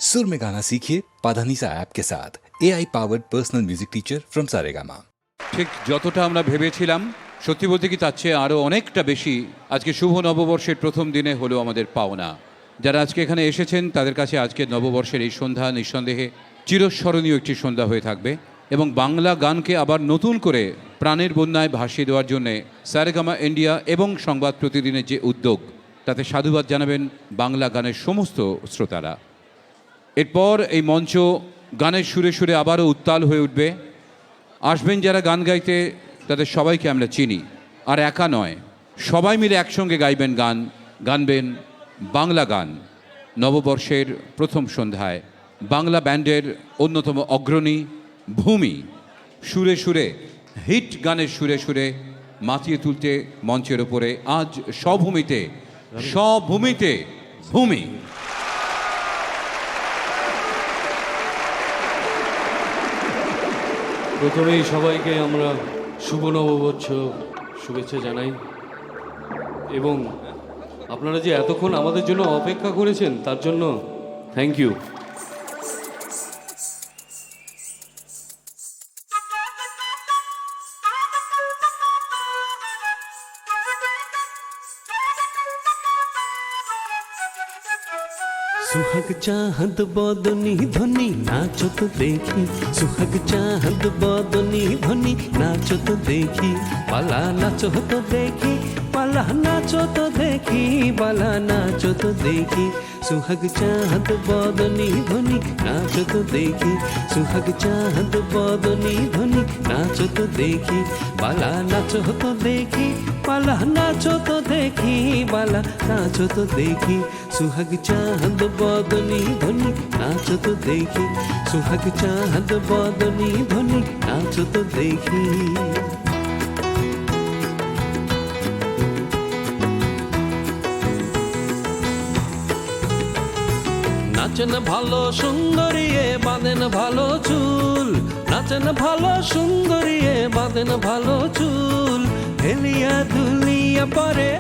सुर में गाना सीखिए पाधानीसा ऐप के साथ AI powered personal music teacher from Saregama. ঠিক যতটা আমরা ভেবেছিলাম সত্যি বলতে কি তার চেয়ে আরও অনেকটা বেশি আজকে শুভ নববর্ষের প্রথম দিনে হলো আমাদের পাওনা। যারা আজকে এখানে এসেছেন তাদের কাছে আজকে নববর্ষের এই সন্ধ্যা নিঃসন্দেহে চিরস্মরণীয় একটি সন্ধ্যা হয়ে থাকবে এবং বাংলা গানকে আবার নতুন করে প্রাণের বন্যায় ভাসিয়ে দেওয়ার জন্যে সারেগামা ইন্ডিয়া এবং সংবাদ প্রতিদিনের যে উদ্যোগ তাতে সাধুবাদ জানাবেন বাংলা গানের সমস্ত শ্রোতারা। এরপর এই মঞ্চ গানের সুরে সুরে আবারও উত্তাল হয়ে উঠবে। আসবেন যারা গান গাইতে তাদের সবাইকে আমরা চিনি, আর একা নয়, সবাই মিলে একসঙ্গে গাইবেন গান, গানবেন বাংলা গান। নববর্ষের প্রথম সন্ধ্যায় বাংলা ব্যান্ডের অন্যতম অগ্রণী ভূমি সুরে সুরে হিট গানের সুরে সুরে মাতিয়ে তুলতে মঞ্চের ওপরে আজ স্বভূমিতে ভূমি। প্রথমেই সবাইকে আমরা শুভ নববর্ষ শুভেচ্ছা জানাই এবং আপনারা যে এতক্ষণ আমাদের জন্য অপেক্ষা করেছেন তার জন্য থ্যাংক ইউ। सुहाग चाहत बदनी ध्वनि नाचो तो देखी, सुहाग चाहत बदनी ध्वनि नाचो तो देखी, बाला नाचो तो देखी, बाला नाचो तो देखी, बाला नाचो तो देखी, सुहाग चाहत बदनी ध्वनि नाचो तो देखी, सुहाग चाहत बदनी ध्वनि नाचो तो देखी, बाला नाचो तो देखी, बाला नाचो तो देखी, बाला नाचो तो देखी, सुहाग चाहत बदनी ध्वनि नाचो तो देखी, सुहाग चाहत बदनी ध्वनि नाचो तो देखी। নাচেন ভালো সুন্দরীয়ে বাঁধেন ভালো চুল, নাচেন ভালো সুন্দরীয়ে বাঁধেন ভালো চুল, হেলিয়া দুলিয়া পরে,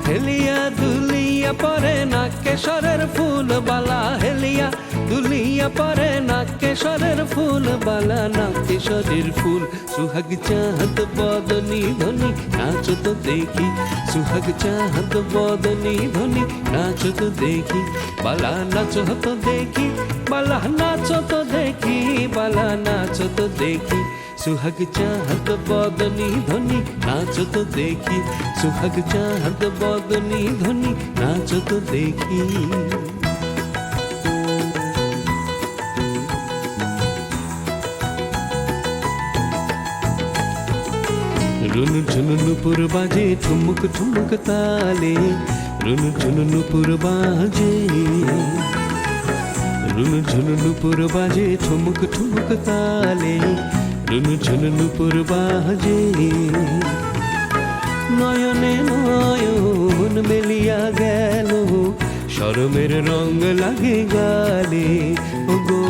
হেলিয়া দুলিয়া পরে নাকেশ্বরের ফুল বালা, হেলিয়া দুলিয়া পরে নাকেশ্বরের ফুল বালা, নাকেশ্বরের ফুল। সুহাগ চাহত বদনি ধ্বনি নাচো তো দেখি, সুহাগ চাহত বদনি ধ্বনি নাচো তো দেখি, বালা নাচো তো দেখি, বালা নাচো তো দেখি, বালা নাচো তো দেখি, सुहाग चाहत बदनी ध्वनि नाचो तो देखी, सुहाग चाहत बदनी ध्वनि नाचो तो देखी। रुनु झुनु नुपुर बाजे ठुमुक ठुमुक ताले, रुनु झुनु नुपुर बाजे, रुनु झुनु नुपुर बाजे ठुमुक ठुमुक ताले, रुनु झुनु नुपुर बाजे, নয়নে নয়ন মেলিয়া গেল, শরমের রঙ লাগে গালে, ওগো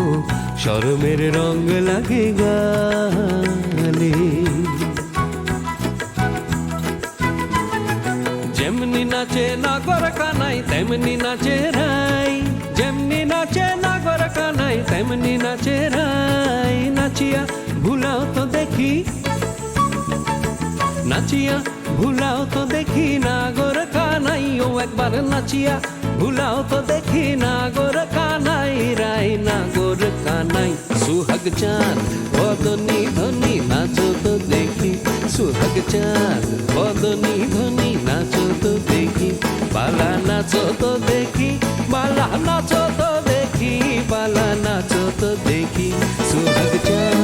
শরমের রঙ লাগে গালে। যেমনি নাচে নাগর কানাই তেমনি নাচে রাই, যেমনি নাচে নাগর কানাই তেমনি নাচে রাই, নাচিয়া ভুলাও তো দেখি, নাচিয়া ভুলাও তো দেখি নাগর কানাই, ও একবার নাচিয়া ভুলাও তো দেখি নাগর কানাই, রাই নাগর কানাই। সুহাগ চাঁদ বদনি ধ্বনি নাচো তো দেখি, সুহাগ চাঁদ বদনি ধ্বনি নাচো তো দেখি, বালা নাচো তো দেখি, বালা নাচো তো দেখি, বালা নাচো তো দেখি, সুহাগ চাঁদ।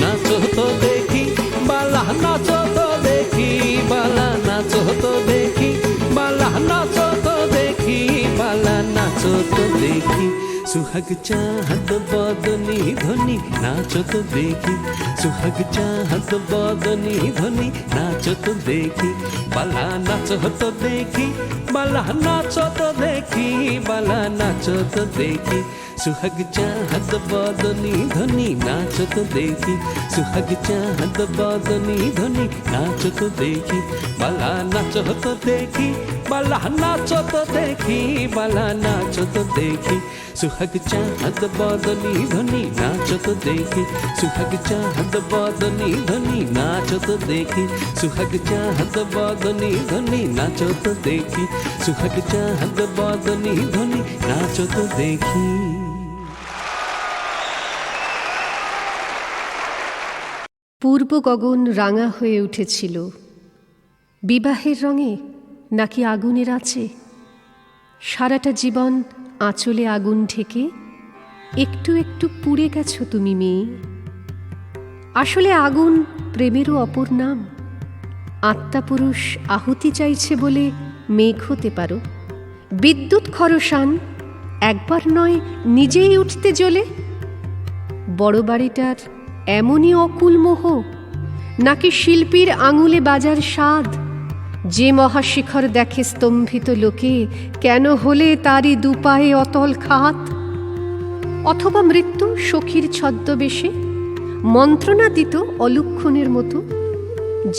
নাচো তো দেখি, বালা নাচো তো দেখি, বালা নাচো তো দেখি, বালা নাচো তো দেখি, বালা নাচো তো দেখি, सुहाग चाहत बदनी ध्वनि नाचो तो देखी, सुहाग चाहत बदनी ध्वनि नाचो तो देखी, बाला नाचो तो देखी, बाला नाचो तो देखी, बाला नाचो तो देखी, सुहाग चाहत बदनी ध्वनि नाच तो देखी सुहाग चाहत बदनी ध्वनि नाच तो देखी बाला नाच तो देखी बाला नाच तो देखी बाला नाच तो देखी सुहाग चाहत बदनी ध्वनि नाच तो देखी सुहाग चाहत बदनी ध्वनि नाच तो देखी सुहाग चाहत बदनी ध्वनि नाच तो देखी सुहाग चाहत बदनी ध्वनि नाच तो देखी। পূর্ব গগন রাঙা হয়ে উঠেছিল বিবাহের রঙে নাকি আগুনের আঁচে। সারাটা জীবন আঁচলে আগুন ঢেকে একটু একটু পুড়ে গেছো তুমি মেয়ে। আসলে আগুন প্রেমেরও অপর নাম। আত্মাপুরুষ আহুতি চাইছে বলে মেঘ হতে পারো। বিদ্যুৎ খরসান একবার নয় নিজেই উঠতে জ্বলে। বড় বাড়িটার এমনই অকুল মোহ নাকি শিল্পীর আঙুলে বাজার স্বাদ। যে মহাশিখর দেখে স্তম্ভিত লোকে কেন হলে তারই দুপায়ে অতল খাত। অথবা মৃত্যু সখীর ছদ্মবেশে মন্ত্রণা দিত অলুক্ষণের মতো।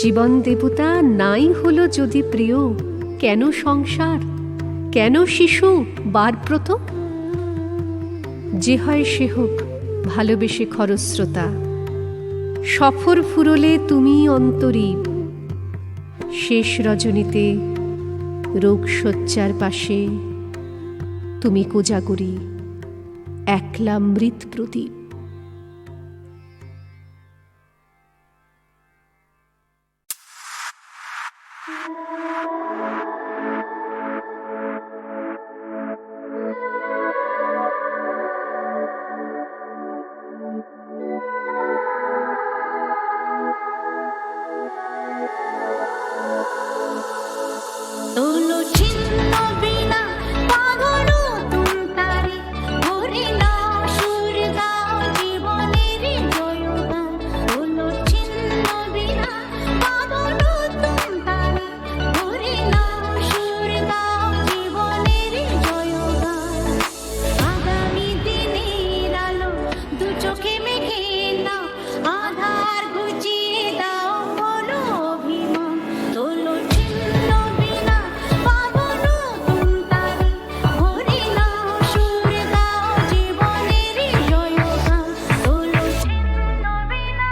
জীবন দেবতা নাই হলো যদি প্রিয় কেন সংসার কেন শিশু বারপ্রত। যে হয় সে হোক ভালোবেসে খরস্রোতা সফর ফুরলে তুমি অন্তরীপ। শেষ রজনীতে রোগশয্যার পাশে তুমি কোজাগরী একলা মৃত প্রদীপ। তোলো ছিন্ন বিনা পাগল তুমতারে ভরে না সুর গাও জীবনের জয়গান। তোলো ছিন্ন বিনা পাগল তুমতারে ভরে না সুর গাও জীবনের জয়গান। আগামী দিনের আলো দু চোখে মেঘে নাও আধার ঘুচিয়ে দাও বলো অভিমান। তোলো ছিন্ন বিনা পাগল তুমতারে ভরে না সুর গাও জীবনের জয়গান। তোলো ছিন্ন বিনা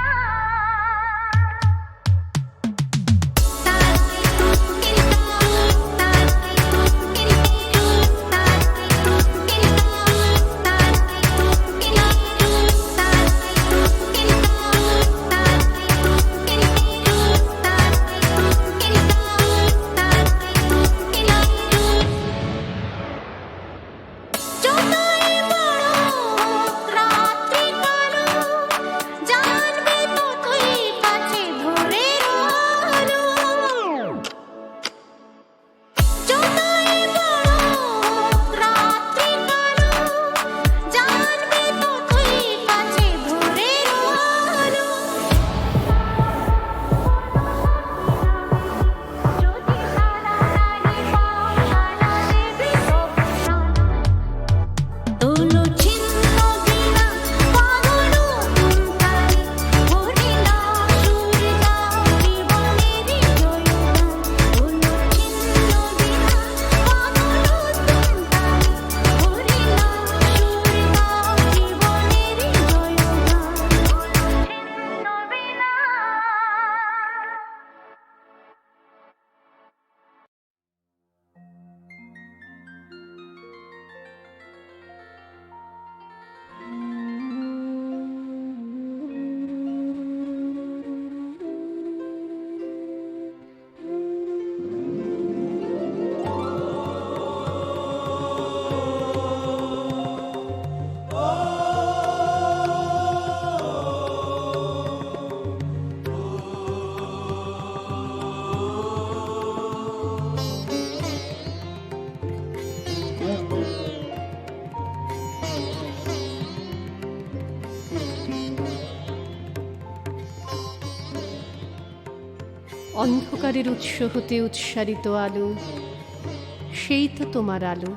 যতই বড় হোক রাত্রি কালো জানবে ততই কাছে ভোরের আলো। যতই বড় হোক রাত্রি কালো জানবে ততই কাছে ভোরের আলো। যদি সারা নাহি পাও সারা দেবে স্বপ্ন। তোলো ছিন্ন বিনা পাগল তুমতারে ভরে না সুর গাও জীবনের জয়গান। তোলো ছিন্ন বিনা পাগল তুমতারে ভরে না সুর গাও জীবনের জয়গান। তোলো ছিন্ন বিনা অন্ধকারের উৎস হতে উৎসারিত আলো সেই তো তোমার আলো।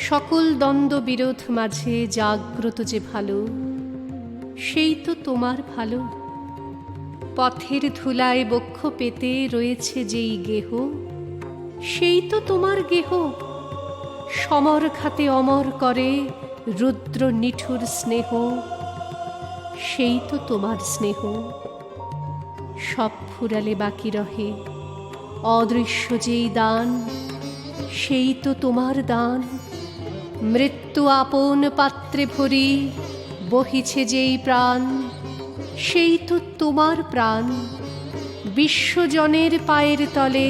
সকল দ্বন্দ্ব বিরোধ মাঝে জাগ্রত যে ভালো, সেই তো তোমার ভালো। পথের ধুলায় বক্ষ পেতে রয়েছে যেই গেহ, সেই তো তোমার গেহ। সমর খাতে অমর করে রুদ্র নিঠুর স্নেহ, সেই তো তোমার স্নেহ। সব ফুরালে বাকি রহে অদৃশ্য যেই দান, সেই তো তোমার দান। মৃত্যু আপন পাত্রে ভরি বহিছে যেই প্রাণ, সেই তো তোমার প্রাণ। বিশ্বজনের পায়ের তলে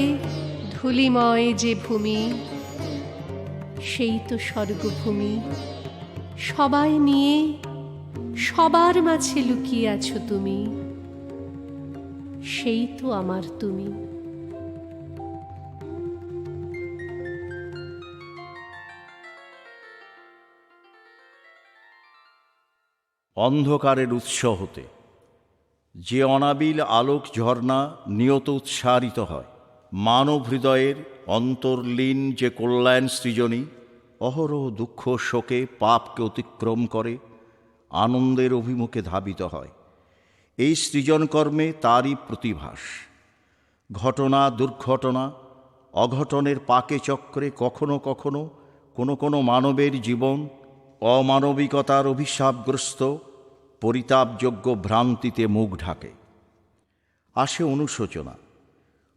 ধূলিময় যে ভূমি, সেই তো স্বর্গভূমি। সবাই নিয়ে সবার মাঝে লুকিয়ে আছো তুমি, সেই তো আমার তুমি। অন্ধকারের উৎস হতে যে অনাবিল আলোক ঝর্ণা নিয়ত উৎসারিত হয়, মানব হৃদয়ের অন্তর্লীন যে কল্যাণ সৃজনী অহরহ দুঃখ শোকে পাপকে অতিক্রম করে আনন্দের অভিমুখে ধাবিত হয়, এই সৃজনকর্মে তারই প্রতিভাস। ঘটনা দুর্ঘটনা অঘটনের পাকে চক্রে কখনো কখনো কোনো মানবের জীবন অমানবিকতার অভিশাপগ্রস্ত পরিতাপযোগ্য ভ্রান্তিতে মুখ ঢাকে। আসে অনুশোচনা,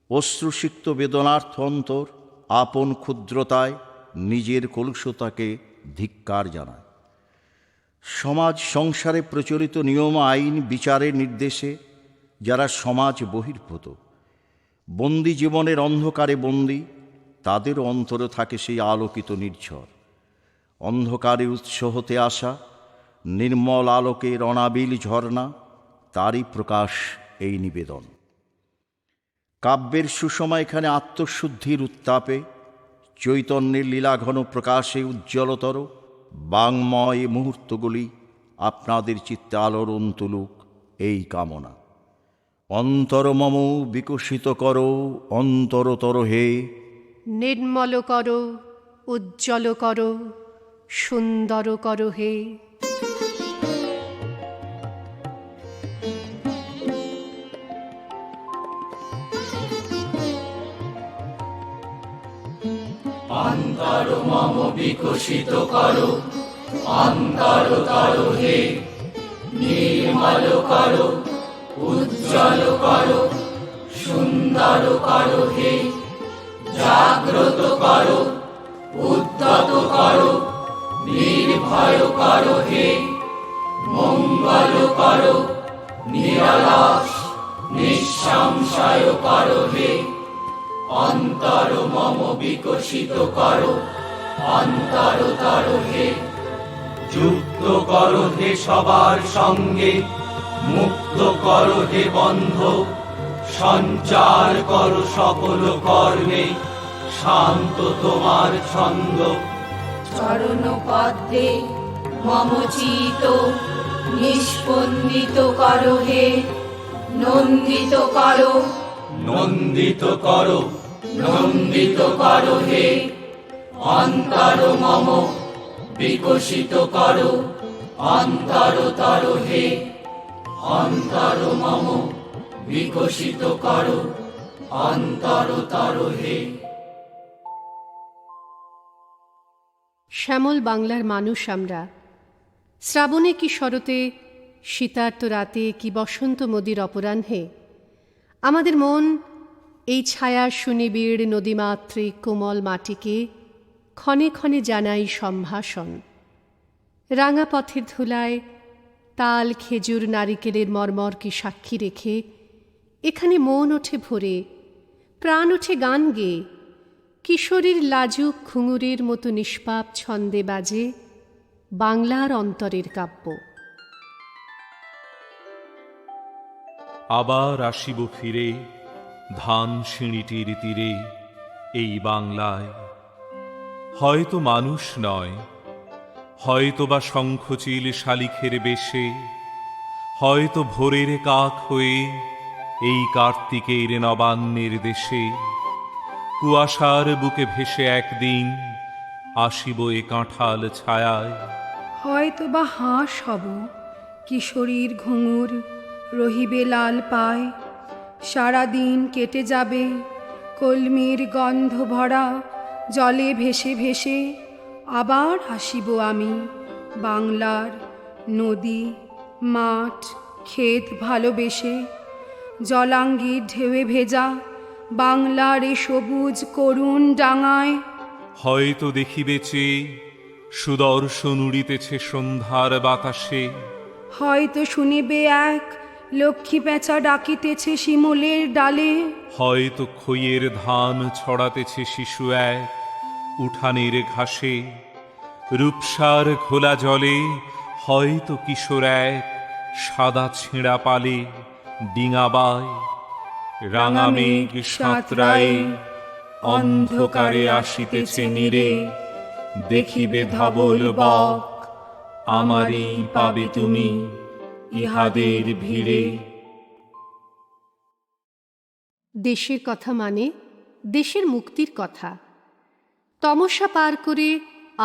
অশ্রুসিক্ত বেদনার্থ অন্তর আপন ক্ষুদ্রতায় নিজের কলুষতাকে ধিক্কার জানায়। সমাজ সংসারে প্রচলিত নিয়ম আইন বিচারের নির্দেশে যারা সমাজ বহির্ভূত, বন্দি জীবনের অন্ধকারে বন্দি, তাদেরও অন্তরে থাকে সেই আলোকিত নির্ঝর। অন্ধকারের উৎস হতে আসা নির্মল আলোকের অনাবিল ঝর্ণা, তারই প্রকাশ এই নিবেদন। কাব্যের সুষমা এখানে আত্মশুদ্ধির উত্তাপে চৈতন্যের লীলাঘন প্রকাশে উজ্জ্বলতর বাংময় মুহূর্তগুলি আপনাদের চিত্তে আলোড়ন তুলুক এই কামনা। অন্তর মম বিকশিত করো অন্তরতর হে, নির্মল করো, উজ্জ্বল করো, সুন্দর করো হে। অন্তর মম বিকশিত করো অন্তরতর হে, নির্মল করো, উজ্জ্বল করো, সুন্দর করো হে। জাগ্রত করো, উদ্যত করো, নির্ভয় করো হে। মঙ্গল করো, নিরলস নিঃসংশয় করো হে। অন্তর মম বিকশিত করো অন্তরতর হে। যুক্ত করো হে সবার সঙ্গে, মুক্ত করো হে বন্ধ। সঞ্চার করো সকল কর্মে, শান্ত তোমার ছন্দ। চরণ পদ্মে মম চিত নিস্পন্দিত করো হে। নন্দিত করো, নন্দিত করো, নন্দিত করো হে। অন্তর মম বিকশিত করো অন্তরতর হে। অন্তর মম বিকশিত করো অন্তরতর হে। শ্যামল বাংলার মানুষ আমরা। শ্রাবণে কি শরতে, শীতার্ত রাতে কি বসন্ত মদির অপরাহ্নে আমাদের মন এই ছায়া সুনিবিড় নদীমাতৃক কোমল মাটিকে ক্ষণে ক্ষণে জানাই সম্ভাষণ। রাঙা পথের ধুলায় তাল খেজুর নারিকেলের মর্মরকে সাক্ষী রেখে এখানে মন ওঠে ভরে, প্রাণ ওঠে গান গেয়ে। কিশোরীর লাজুক ঘুঙুরের মতো নিষ্পাপ ছন্দে বাজে বাংলার অন্তরের কাব্য। আবার আসিব ফিরে ধান সিঁড়িটির তীরে এই বাংলায়। হয়তো মানুষ নয়, হয়তো বা শঙ্খচিল শালিখের বেশে, হয়তো ভোরের কাক হয়ে এই কার্তিকের নবান্নের দেশে। কুয়াশার বুকে ভেসে একদিন আসিব এ কাঁঠাল ছায়ায়। হয়তো বা হাঁস হব, কিশোরীর ঘুঙুর রহিবে লাল পায়। সারাদিন কেটে যাবে কলমির গন্ধ ভরা জলে ভেসে ভেসে। আবার আসিব আমি বাংলার নদী, মাঠ, ক্ষেত ভালোবেসে। জলাঙ্গির ঢেউয়ে ভেজা বাংলার এ সবুজ করুণ ডাঙায়। হয়তো দেখিবে চেয়ে সুদর্শন উড়িতেছে সন্ধ্যার বাতাসে। হয়তো শুনিবে এক লক্ষ্মী পেঁচা ডাকিতেছে শিমুলের ডালে। হয়তো খইয়ের ধান ছড়াতেছে শিশু এক উঠানের ঘাসে। রূপসার খোলা জলে হয়তো কিশোর এক সাদা ছেঁড়া পালে ডিঙাবায়। রাঙা মেঘ সাঁতরায়ে অন্ধকারে আসিতেছে নীরে। দেখিবে ধবল বক, আমারই পাবে তুমি ইহাদের ভিড়ে। দেশের কথা মানে দেশের মুক্তির কথা, তমসা পার করে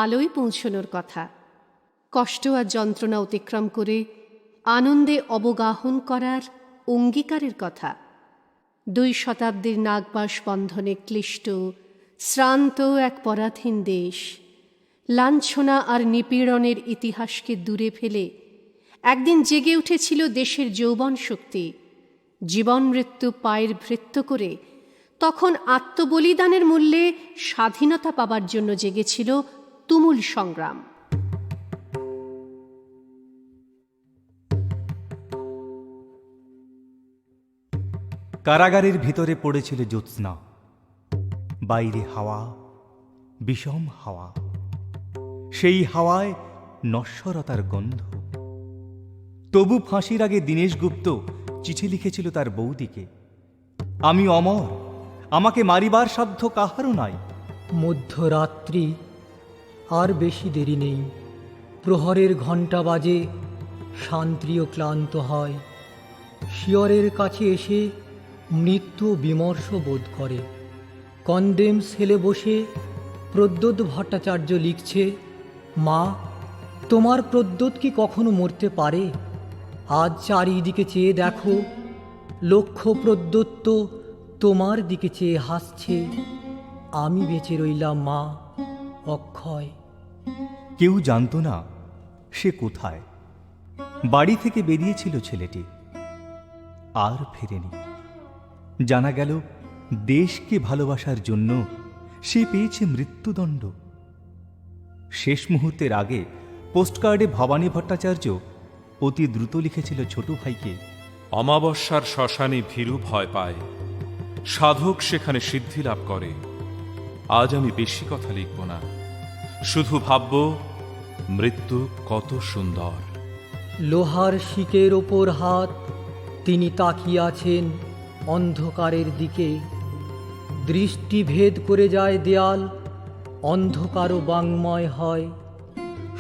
আলোয় পৌঁছনোর কথা, কষ্ট আর যন্ত্রণা অতিক্রম করে আনন্দে অবগাহন করার অঙ্গীকারের কথা। 2 শতাব্দীর নাগবাস বন্ধনে ক্লিষ্ট শ্রান্ত এক পরাধীন দেশ লাঞ্ছনা আর নিপীড়নের ইতিহাসকে দূরে ফেলে একদিন জেগে উঠেছিল দেশের যৌবন শক্তি। জীবন মৃত্যু পায়ের ভৃত্য করে তখন আত্মবলিদানের মূল্যে স্বাধীনতা পাবার জন্য জেগেছিল তুমুল সংগ্রাম। কারাগারের ভিতরে পড়েছিল জ্যোৎস্না, বাইরে হাওয়া, বিষম হাওয়া। সেই হাওয়ায় নশ্বরতার গন্ধ। তবু ফাঁসির আগে দীনেশ গুপ্ত চিঠি লিখেছিল তার বৌদিকে, আমি অমর, আমাকে মারিবার সাধ্য কাহারও নাই। মধ্যরাত্রি, আর বেশি দেরি নেই। প্রহরের ঘণ্টা বাজে, শান্তিও ক্লান্ত হয়। শিয়রের কাছে এসে মৃত্যু বিমর্ষ বোধ করে। কনডেম সেলে বসে প্রদ্যোৎ ভট্টাচার্য লিখছে, মা, তোমার প্রদ্যোৎ কি কখনো মরতে পারে? আজ চারিদিকে চেয়ে দেখো, লক্ষ প্রদ্যোৎ তোমার দিকে চেয়ে হাসছে। আমি বেঁচে রইলাম মা, অক্ষয়। কেউ জানত না সে কোথায়। বাড়ি থেকে বেরিয়েছিল ছেলেটি, আর ফেরেনি। জানা গেল দেশকে ভালোবাসার জন্য সে পেয়েছে মৃত্যুদণ্ড। শেষ মুহূর্তের আগে পোস্টকার্ডে ভবানী ভট্টাচার্য অতি দ্রুত লিখেছিল ছোট ভাইকে, অমাবস্যার শ্মশানে ভীরু ভয় পায়, সাধক সেখানে সিদ্ধি লাভ করে। আজ আমি বেশি কথা লিখব না, শুধু ভাবব মৃত্যু কত সুন্দর। লোহার শিকের ওপর হাত, তিনি তাকিয়ে আছেন অন্ধকারের দিকে। দৃষ্টি ভেদ করে যায় দেয়াল, অন্ধকারও বাংময় হয়।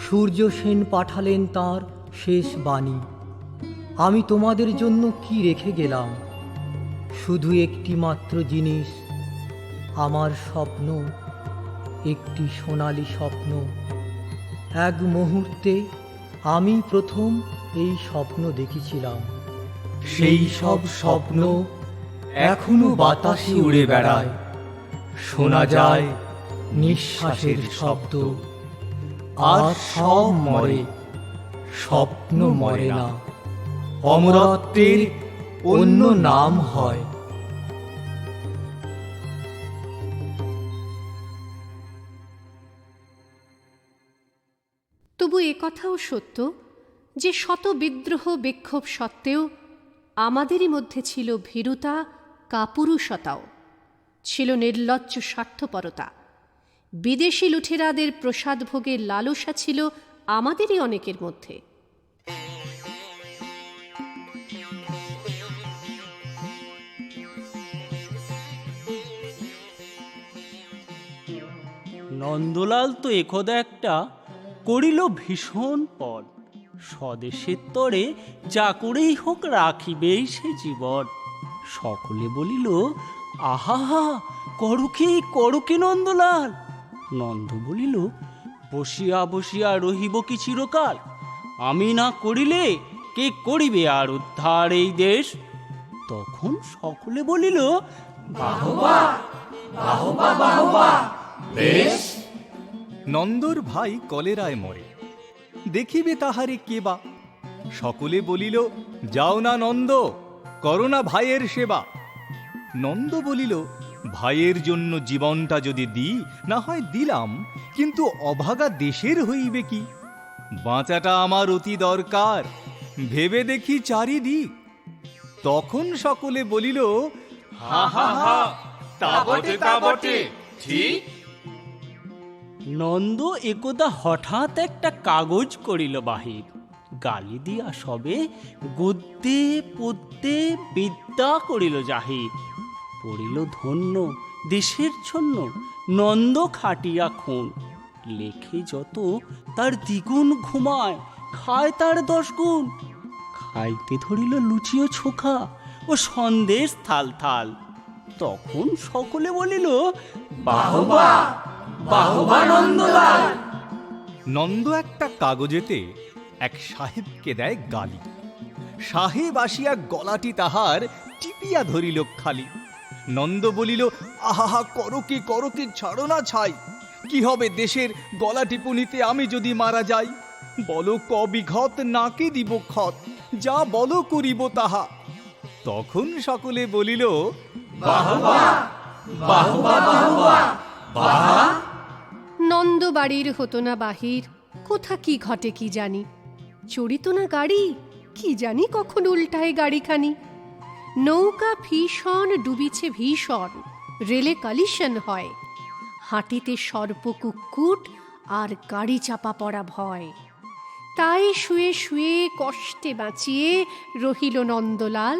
সূর্য সেন পাঠালেন তাঁর শেষ বাণী, আমি তোমাদের জন্য কি রেখে গেলাম? শুধু একটি মাত্র জিনিস, আমার স্বপ্ন, একটি সোনালী স্বপ্ন। এক মুহূর্তে আমি প্রথম এই স্বপ্ন দেখেছিলাম। সেই সব স্বপ্ন এখনো বাতাসে উড়ে বেড়ায়। শোনা যায় নিঃশ্বাসের শব্দ। আর সব মরে, স্বপ্ন মরে না। অমরত্বের অন্য নাম হয়। তবু একথাও সত্য যে শত বিদ্রোহ বিক্ষোভ সত্ত্বেও আমাদেরই মধ্যে ছিল ভীরুতা, কাপুরুষতাও ছিল নির্লজ্জ স্বার্থপরতা। বিদেশি লুঠেরাদের প্রসাদ ভোগের লালসা ছিল আমাদেরই অনেকের মধ্যে। নন্দলাল তো একদা একটা করিল ভীষণ পদ, স্বদেশের তরে যা করেই হোক রাখিবেই সে জীবন। সকলে বলিল, আহা হা, করো কি নন্দলাল? নন্দ বলিল, বসিয়া বসিয়া রহিব কি চিরকাল? আমি না করিলে কে করিবে আর উদ্ধার এই দেশ? তখন সকলে বলিল, বাহবা বাহবা বাহবা, বেশ। নন্দর ভাই কলেরায় মরে, দেখিবে তাহারে কে বা? সকলে বলিল, যাও না নন্দ, করো না ভাইয়ের সেবা। নন্দ বলিল, ভাইয়ের জন্য জীবনটা যদি দিই, না হয় দিলাম, কিন্তু অভাগা দেশের হইবে কি? বাঁচাটা আমার অতি দরকার, ভেবে দেখি চারিদিক। তখন সকলে বলিল, হা হা হা, তা বটে তা বটে, ঠিক। নন্দ একদা হঠাৎ একটা কাগজ করিল বাহির, গালি দিয়া সবে গদ্যে পদ্যে বিদ্যা করিল জাহির। পড়িল ধন্য দেশের জন্য, নন্দ খাটিয়া খুন। লেখে যত তার দ্বিগুণ ঘুমায়, খায় তার 10 গুণ। খাইতে ধরিল লুচিও ছোখা ও সন্দেশ থাল থাল। তখন সকলে বলিল, বাহবা বাহবা নন্দলাল। নন্দ একটা কাগজেতে এক সাহেবকে দেয় গালি। সাহেব আসিয়া গলাটি তাহার টিপিয়া ধরিল খালি। নন্দ বলিল, আহা করো কি ছাড়ো না ছাই, কি হবে দেশের গলা টিপুনিতে আমি যদি মারা যাই? বলো কবিঘত নাকি দিব ক্ষত, যা বলো করিব তাহা। তখন সকলে বলিল, বাহবা বাহবা বাহবা বাহা। নন্দ বাড়ির হতো না বাহির, কোথা কি ঘটে কি জানি। চড়িত না গাড়ি, কি জানি কখন উল্টায় গাড়িখানি। নৌকা ভীষণ ডুবিছে ভীষণ, রেলে কালিশন হয়। হাঁটিতে সর্প কুক্কুট আর গাড়ি চাপা পড়া ভয়। তাই শুয়ে শুয়ে কষ্টে বাঁচিয়ে রহিল নন্দলাল।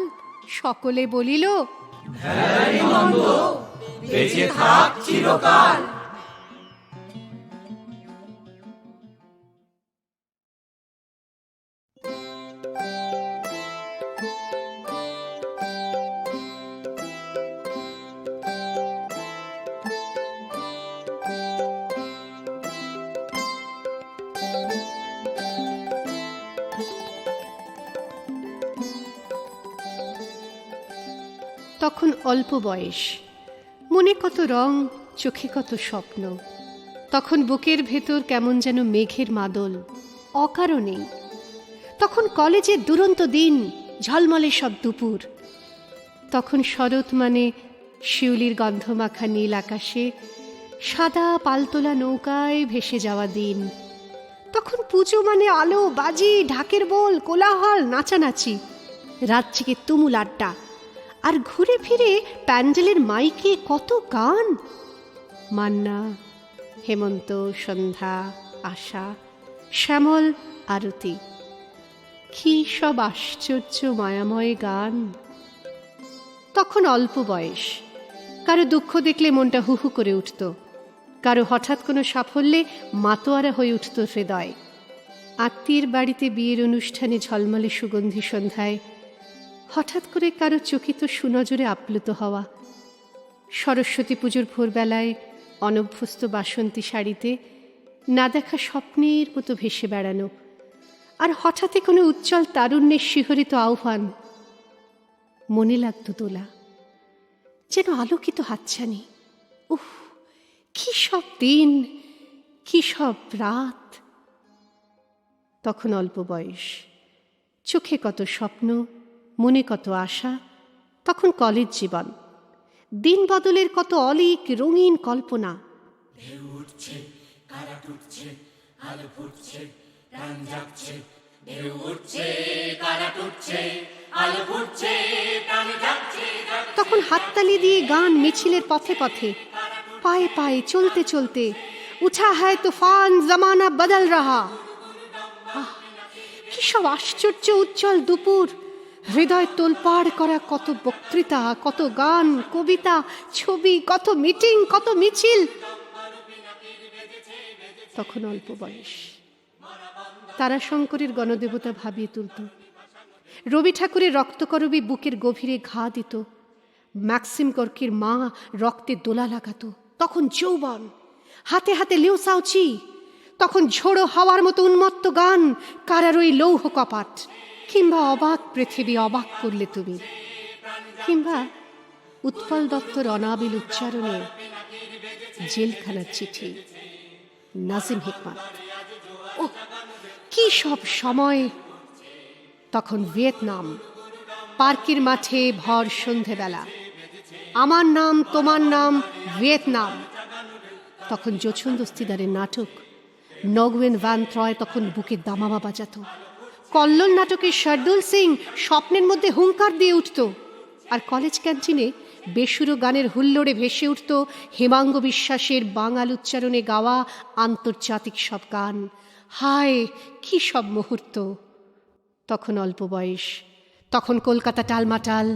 সকলে বলিল, বেঁচে থাক চিরকাল। তখন অল্প বয়স, মনে কত রং, চোখে কত স্বপ্ন। তখন বুকের ভেতর কেমন যেন মেঘের মাদল, অকারণেই। তখন কলেজের দুরন্ত দিন, ঝলমলে সব দুপুর। তখন শরৎ মানে শিউলির গন্ধমাখা নীল আকাশে সাদা পালতোলা নৌকায় ভেসে যাওয়া দিন। তখন পুজো মানে আলো বাজি, ঢাকের বোল, কোলাহল, নাচানাচি, রাত জেগে তুমুল আড্ডা। আর ঘুরে ফিরে প্যান্ডেলের মাইকে কত গান। মান্না, হেমন্ত, সন্ধ্যা, আশা, শ্যামল, আরতি, কি সব আশ্চর্য মায়াময় গান। তখন অল্প বয়স, কারো দুঃখ দেখলে মনটা হুহু করে উঠত, কারো হঠাৎ কোনো সাফল্যে মাতোয়ারা হয়ে উঠত হৃদয়। আত্মীয়ের বাড়িতে বিয়ের অনুষ্ঠানে ঝলমলে সুগন্ধি সন্ধ্যায় হঠাৎ করে কারো চকিত সুনজরে আপ্লুত হওয়া। সরস্বতী পুজোর ভোরবেলায় অনভ্যস্ত বাসন্তী শাড়িতে না দেখা স্বপ্নের মতো ভেসে বেড়ানো। আর হঠাৎই কোনো উজ্জ্বল তারুণ্যের শিহরিত আহ্বান। মনে লাগতো দোলা, যেন আলোকিত হাতছানি। উফ, কি সব দিন, কি সব রাত। তখন অল্প বয়স, চোখে কত স্বপ্ন, মনে কত আশা। তখন কলেজ জীবন, দিন বদলের কত অলিক রঙিন কল্পনা। তখন হাততালি দিয়ে গান মিছিলের পথে পথে, পায়ে পায়ে চলতে চলতে। উঠা হ্যায় তুফান, জমানা বদল রাহা। কি সব আশ্চর্য উজ্জ্বল দুপুর। হৃদয় তোলপাড় করা কত বক্তৃতা, কত গান, কবিতা, ছবি, কত মিটিং, কত মিছিল। তখন অল্প বয়স, তারাশঙ্করের গণদেবতা ভাবিয়ে তুলত। রবি ঠাকুরের রক্তকরবী বুকের গভীরে ঘা দিত। ম্যাক্সিম গর্কির মা রক্তে দোলা লাগাতো। তখন যৌবন, হাতে হাতে লিওসাউচি, তখন ঝোড়ো হাওয়ার মতো উন্মত্ত গান, কারার ওই লৌহ কপাট, কিংবা অবাক পৃথিবী অবাক করলে তুমি, কিংবা উৎপল দত্তর অনাবিল উচ্চারণে জেলখানার চিঠি, নাজিম হিকমত। ও কি সব সময়! তখন ভিয়েতনাম, পার্কের মাঠে ভর সন্ধেবেলা, আমার নাম তোমার নাম ভিয়েতনাম। তখন জোছন দস্তিদারের নাটক, নগওয়েন ভ্যান ত্রয় তখন বুকে দামামা বাজাতো। কল্লোল নাটকের শার্দুল সিং স্বপ্নের মধ্যে হুঙ্কার দিয়ে উঠত, আর কলেজ ক্যান্টিনে বেসুরো গানের হুল্লোড়ে ভেসে উঠত হেমাঙ্গ বিশ্বাসের বাঙাল উচ্চারণে গাওয়া আন্তর্জাতিক সব গান। হায় কি সব মুহূর্ত! তখন অল্প বয়স, তখন কলকাতা টালমাটাল,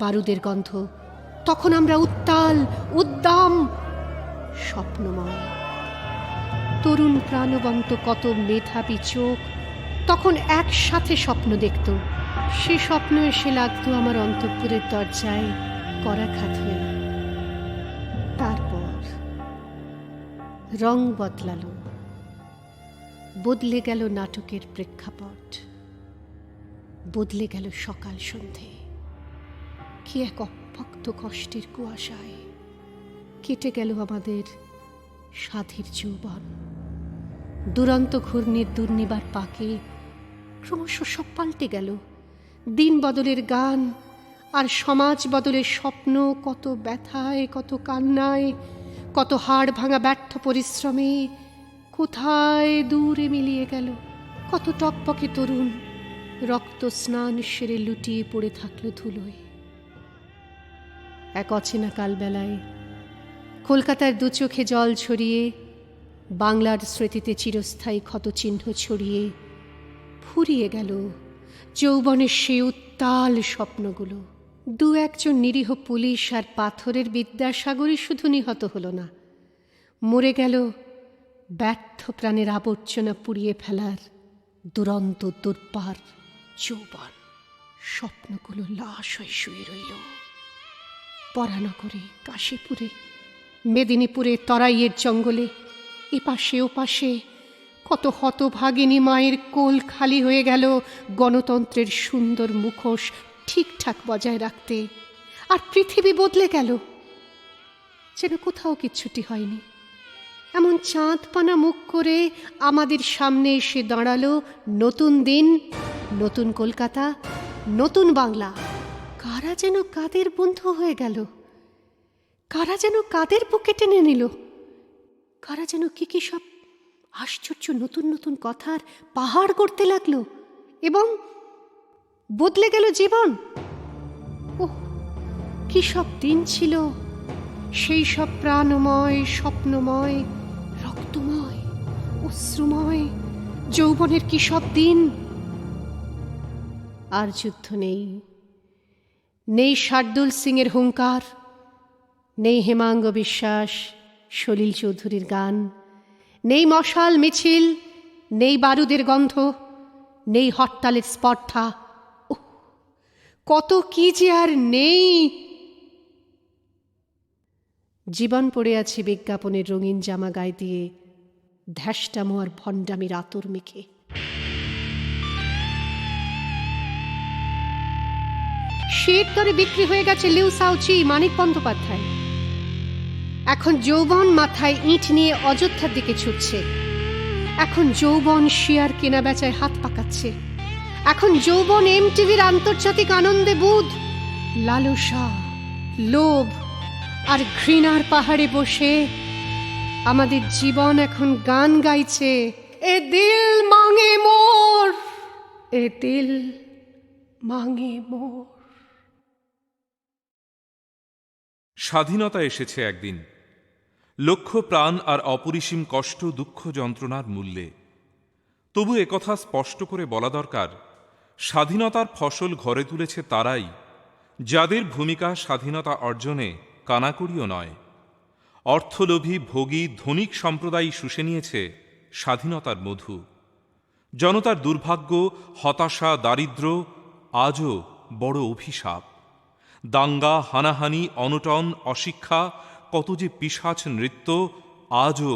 বারুদের গন্ধ, তখন আমরা উত্তাল উদ্দাম স্বপ্নময়। তরুণ প্রাণবন্ত কত মেধাবী চোখ তখন একসাথে স্বপ্ন দেখত। সে স্বপ্ন এসে লাগতো আমার অন্তঃপুরের দরজায় করাঘাত হয়ে। তারপর রং বদলালো, বদলে গেল নাটকের প্রেক্ষাপট, বদলে গেল সকাল সন্ধে। কি এক অভক্ত কষ্টের কুয়াশায় কেটে গেল আমাদের সাধীর যৌবন। দুরন্ত ঘূর্ণির দুর্নিবার পাকে ক্রমশ সব পাল্টে গেল। দিন বদলের গান আর সমাজ বদলের স্বপ্ন, কত ব্যথায়, কত কান্নায়, কত হাড় ভাঙা ব্যর্থ পরিশ্রমে কোথায় দূরে মিলিয়ে গেল। কত টকপকে তরুণ রক্ত স্নান সেরে লুটিয়ে পড়ে থাকলো ধুলোয়। এক অচেনা কালবেলায় কলকাতার দু চোখে জল ছড়িয়ে, বাংলার স্মৃতিতে চিরস্থায়ী ক্ষতচিহ্ন ছড়িয়ে ফুরিয়ে গেল যৌবনের সেই উত্তাল স্বপ্নগুলো। দু একজন নিরীহ পুলিশ আর পাথরের বিদ্যাসাগরই শুধু নিহত হল না, মরে গেল ব্যর্থ প্রাণের আবর্জনা পুড়িয়ে ফেলার দুরন্ত দুর্বার যৌবন। স্বপ্নগুলো লাশ হয়ে শুয়ে রইল পরানগরে, কাশীপুরে, মেদিনীপুরে, তরাইয়ের জঙ্গলে, এপাশে ওপাশে। কত হতভাগিনী মায়ের কোল খালি হয়ে গেল গণতন্ত্রের সুন্দর মুখোশ ঠিকঠাক বজায় রাখতে। আর পৃথিবী বদলে গেল, যেন কোথাও কিচ্ছুটি হয়নি। এমন চাঁদপানা মুখ করে আমাদের সামনে এসে দাঁড়ালো নতুন দিন, নতুন কলকাতা, নতুন বাংলা। কারা যেন কাদের বন্ধু হয়ে গেল, কারা যেন কাদের বুকে টেনে নিল, কারা যেন কি কি সব আশ্চর্য নতুন নতুন কথার পাহাড় করতে লাগলো, এবং বদলে গেল জীবন। ওহ কি সব দিন ছিল, সেই সব প্রাণময়, স্বপ্নময়, রক্তময়, অশ্রুময় যৌবনের কি সব দিন। আর যুদ্ধ নেই, নেই শার্দুল সিংয়ের হুঙ্কার, নেই হেমাঙ্গ বিশ্বাস, সলিল চৌধুরীর গান, নেই মশাল মিছিল, নেই বারুদের গন্ধ, নেই হরতালের স্পর্ধা। কত কি যে আর নেই। জীবন পড়ে আছে বিজ্ঞাপনের রঙিন জামা গায়ে দিয়ে, ধ্যাসটামো আর ভণ্ডামির আতর মেখে। শের দরে বিক্রি হয়ে গেছে লিউ সাউচি, মানিক বন্দ্যোপাধ্যায়। এখন যৌবন মাথায় ইঁট নিয়ে অযোধ্যার দিকে ছুটছে। এখন যৌবন শেয়ার কেনা বেচায় হাত পাকাচ্ছে। এখন যৌবন এমটিভির আন্তর্জাতিক আনন্দে বুধ। লালসা, লোভ আর ঘৃণার পাহাড়ে বসে আমাদের জীবন এখন গান গাইছে, এ দিল মাঙে মোর, এ দিল মাঙে মোর। স্বাধীনতা এসেছে একদিন, লক্ষ প্রাণ আর অপরিসীম কষ্ট, দুঃখ, যন্ত্রণার মূল্যে। তবু একথা স্পষ্ট করে বলা দরকার, স্বাধীনতার ফসল ঘরে তুলেছে তারাই যাদের ভূমিকা স্বাধীনতা অর্জনে কানাকড়িও নয়। অর্থলোভী, ভোগী, ধনিক সম্প্রদায় শুষে নিয়েছে স্বাধীনতার মধু। জনতার দুর্ভাগ্য, হতাশা, দারিদ্র্য আজও বড় অভিশাপ। দাঙ্গা, হানাহানি, অনটন, অশিক্ষা, কত যে পিশাচ নৃত্য আজও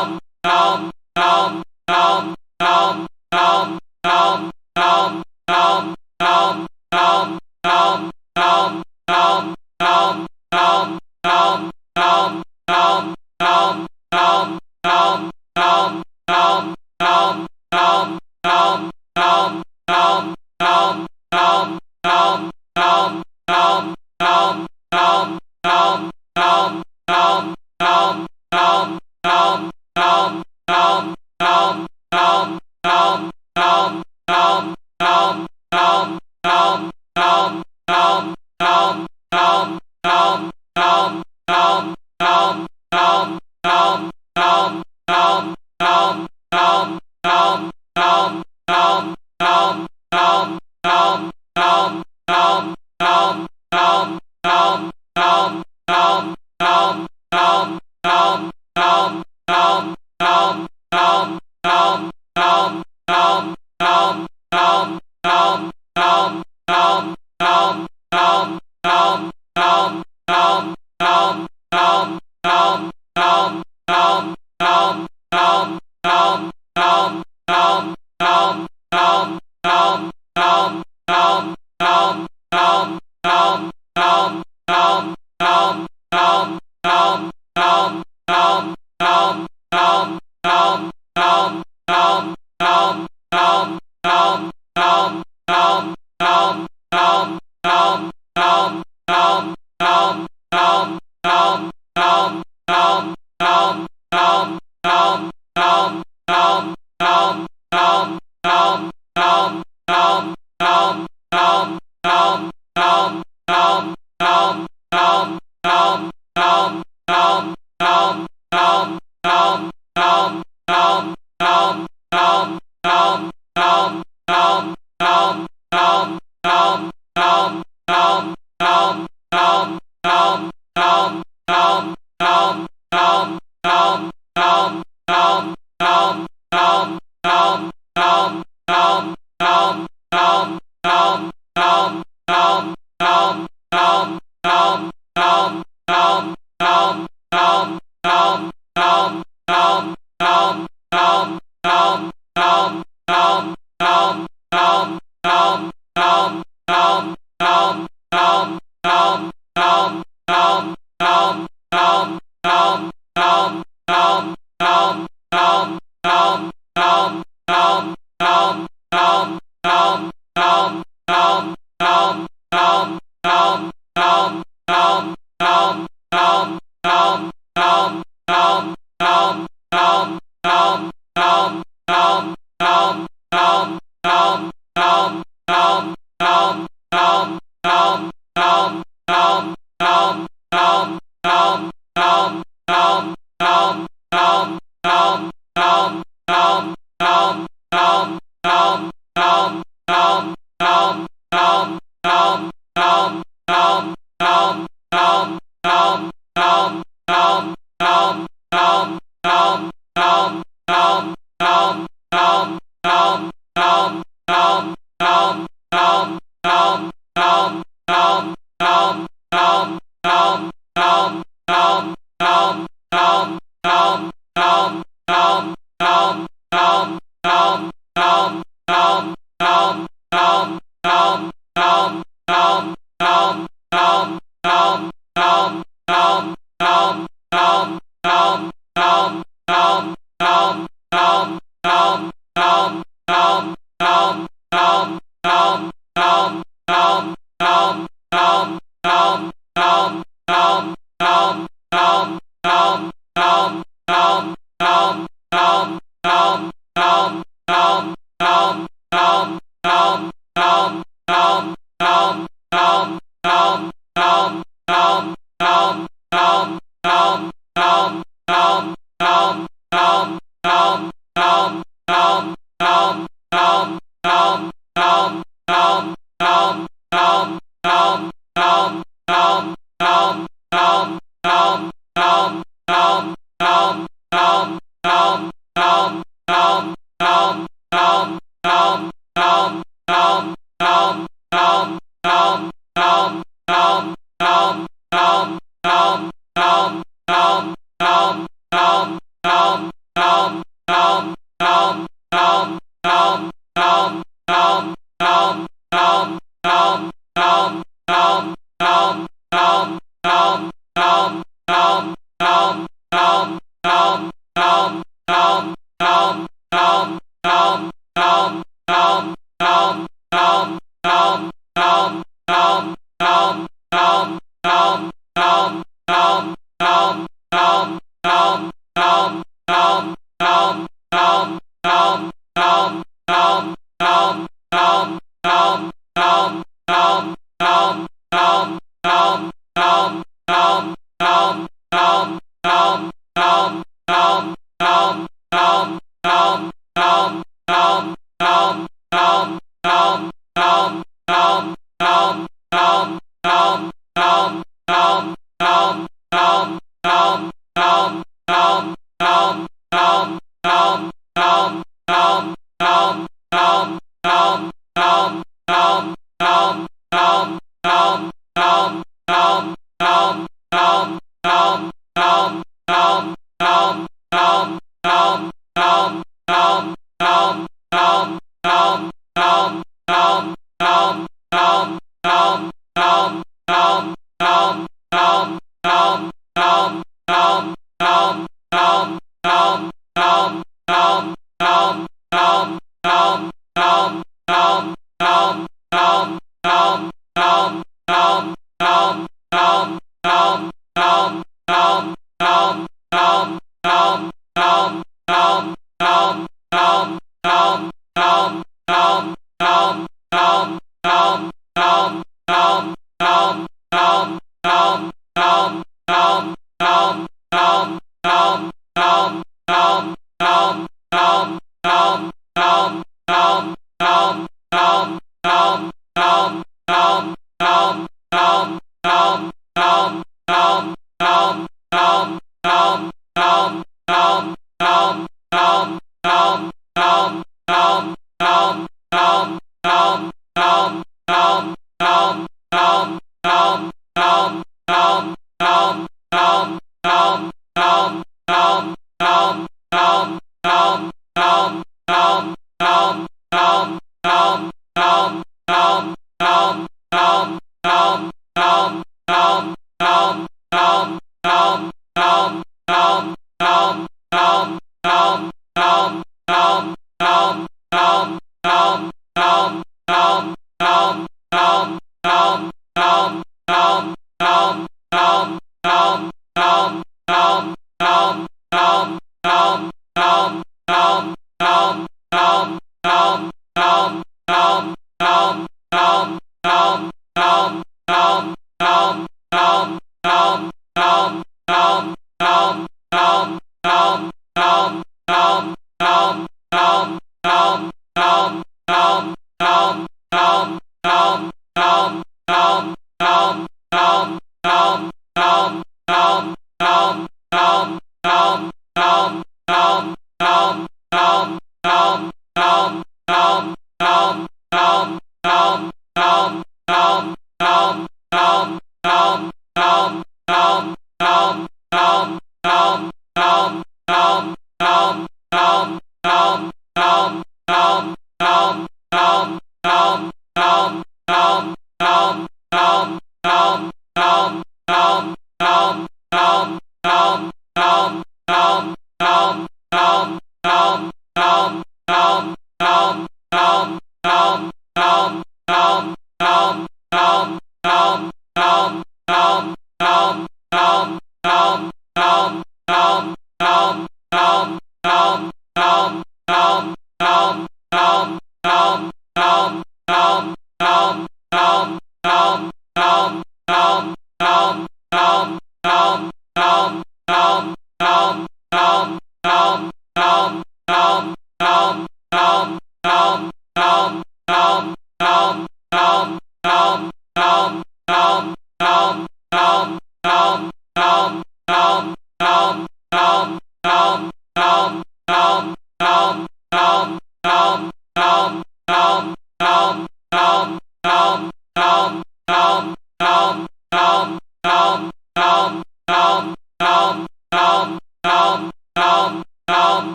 राम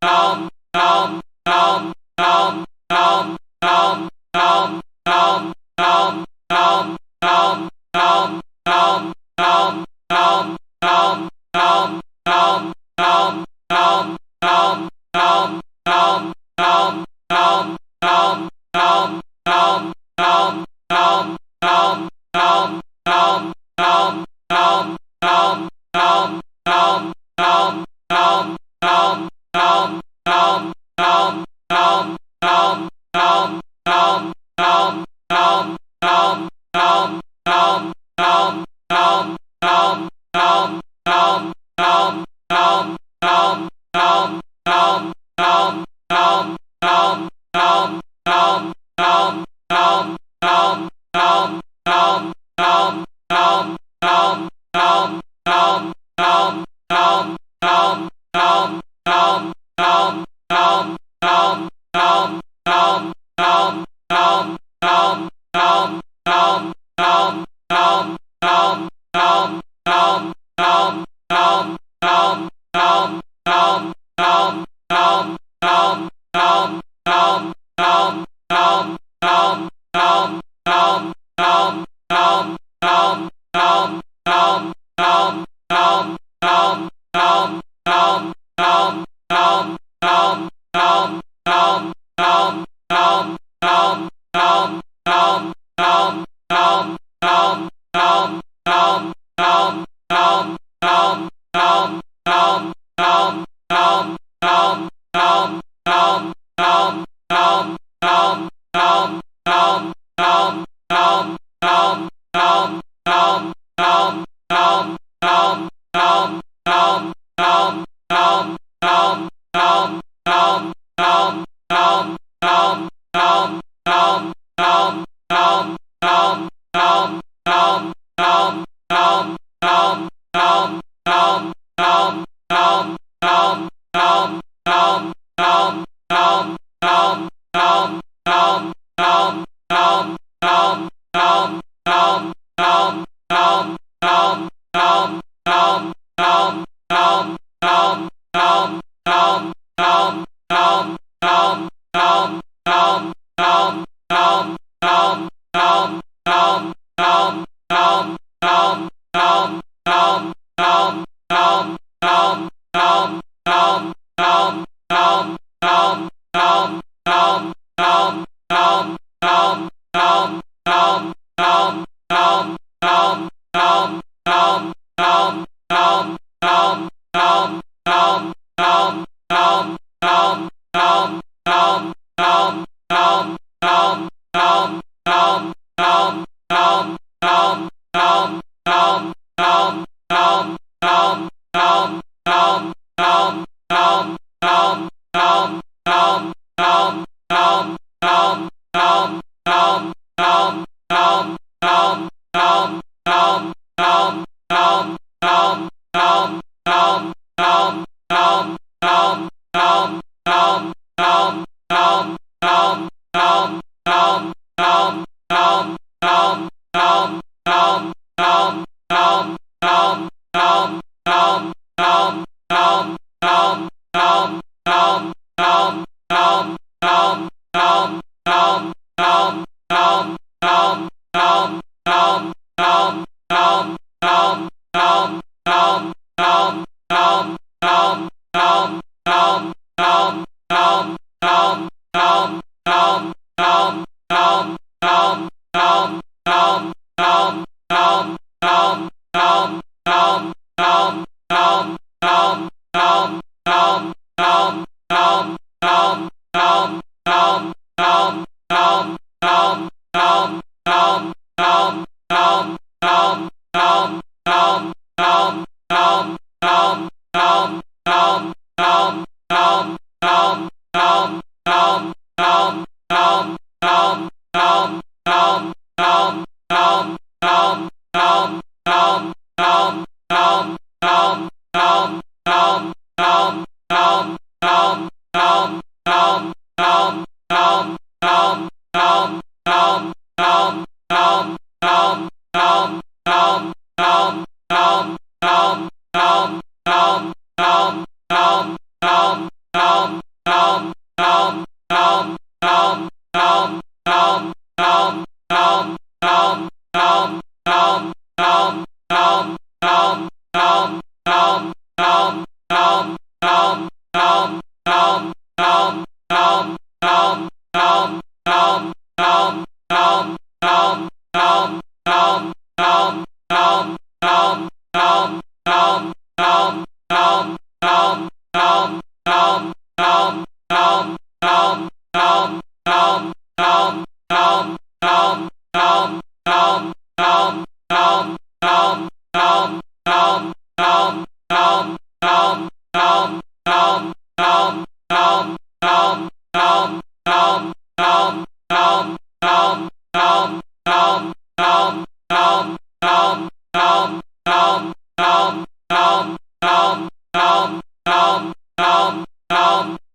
राम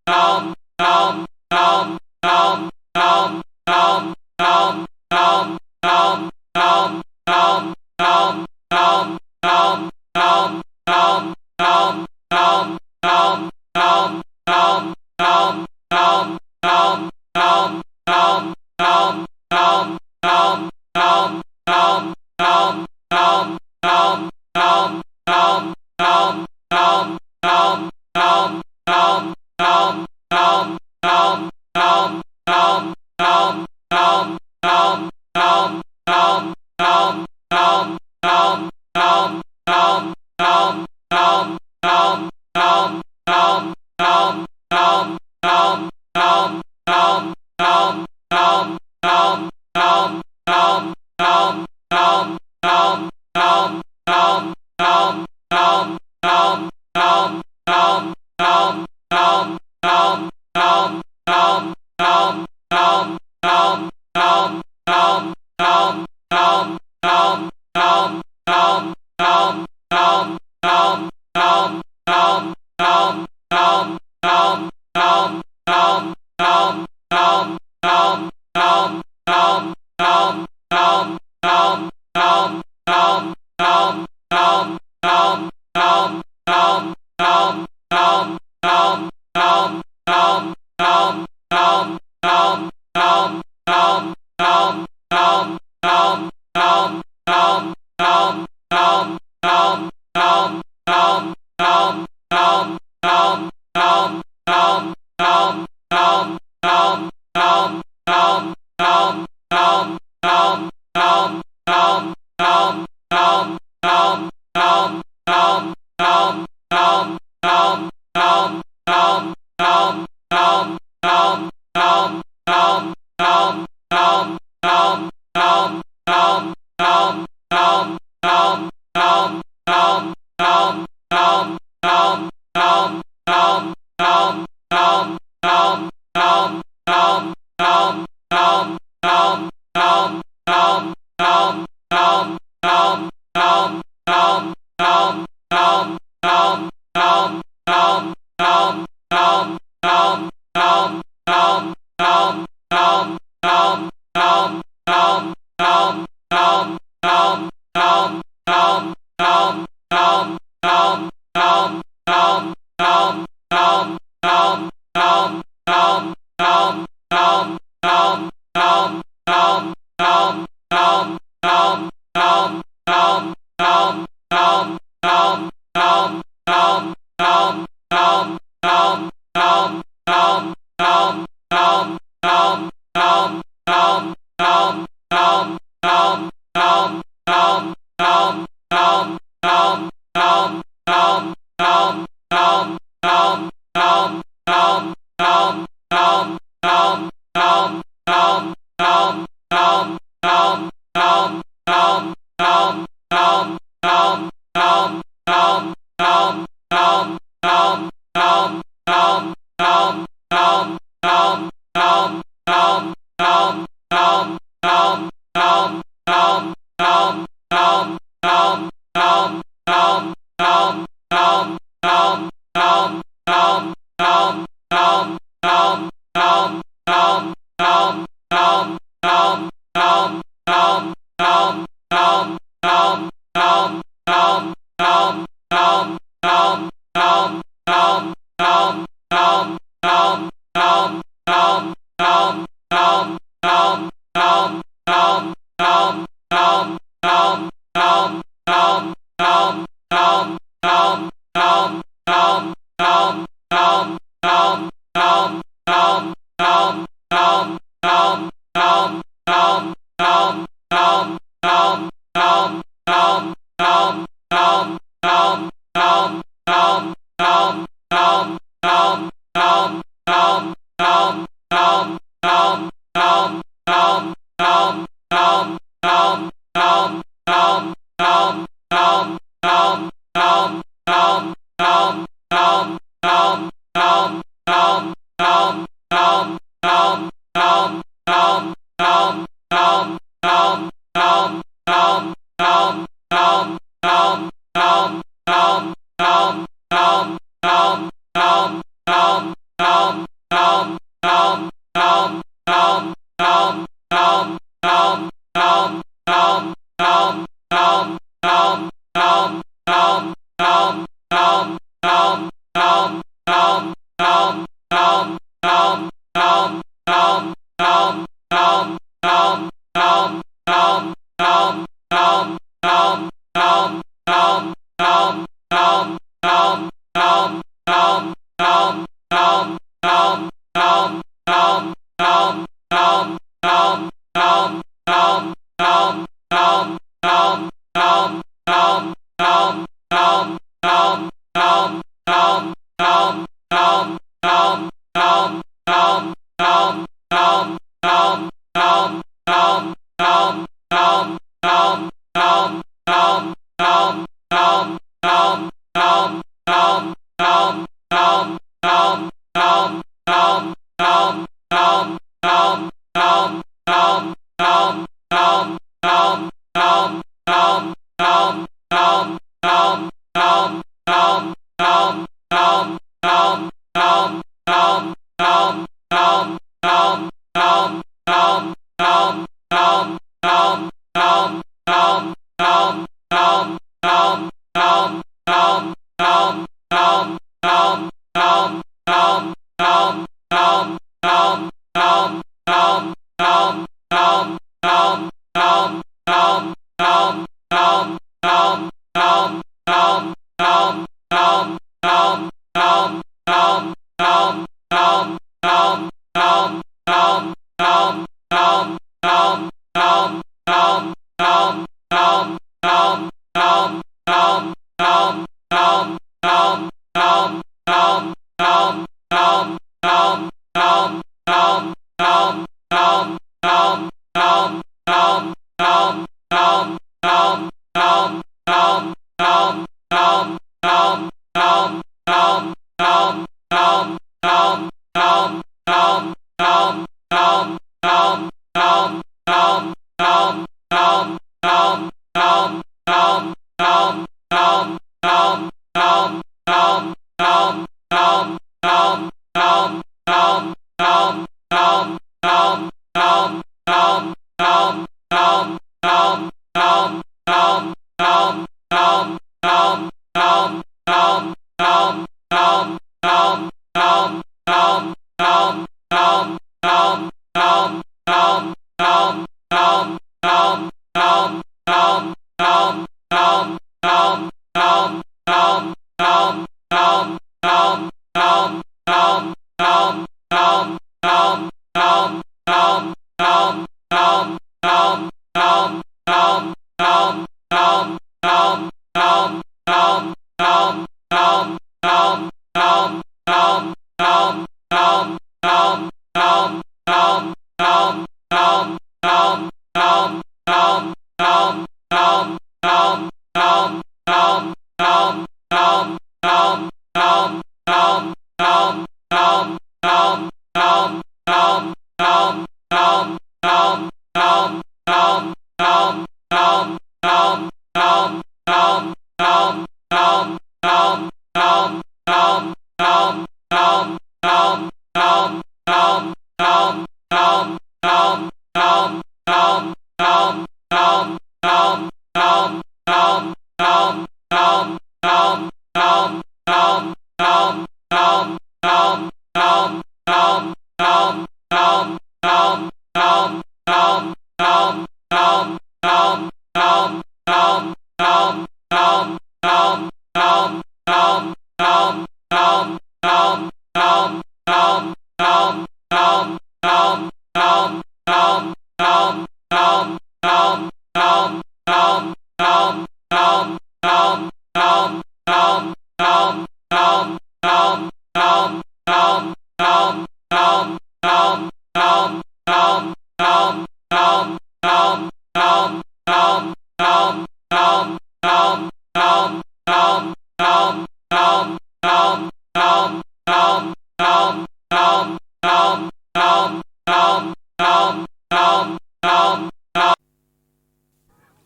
Ram Ram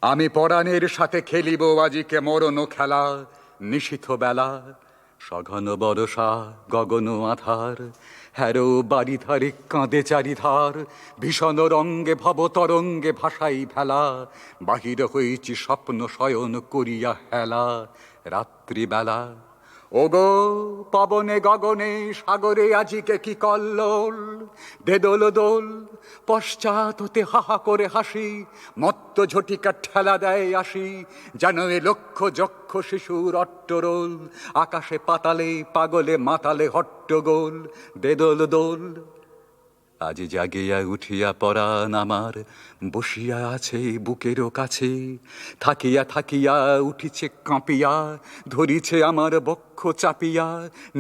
আমি পরাণের সাথে খেলিব আজিকে মরণ খেলা, নিশীথ বেলা সঘন বরষা গগন আধার, হ্যারো বাড়ি ধারে কাঁদে চারিধার, ভীষণ রঙ্গে ভব তরঙ্গে ভাসাই ফেলা, বাহির হইছি স্বপ্ন শয়ন করিয়া হেলা রাত্রিবেলা। ওগো পবনে গগনে সাগরে আজিকে কি কল্লোল, দে দোল দোল পশ্চাৎ হতে হাহা করে হাসি, মত্ত ঝটিকা ঠেলা দেয় আসি, যেন এ লক্ষ যক্ষ শিশুর অট্টরোল, আকাশে পাতালে পাগলে মাতালে হট্টগোল, দে দোল দোল। আজি জাগিয়া উঠিয়া পরাণ আমার বসিয়া আছে বুকেরও কাছে, থাকিয়া থাকিয়া উঠিছে কাঁপিয়া, ধরিছে আমার বক্ষ চাপিয়া,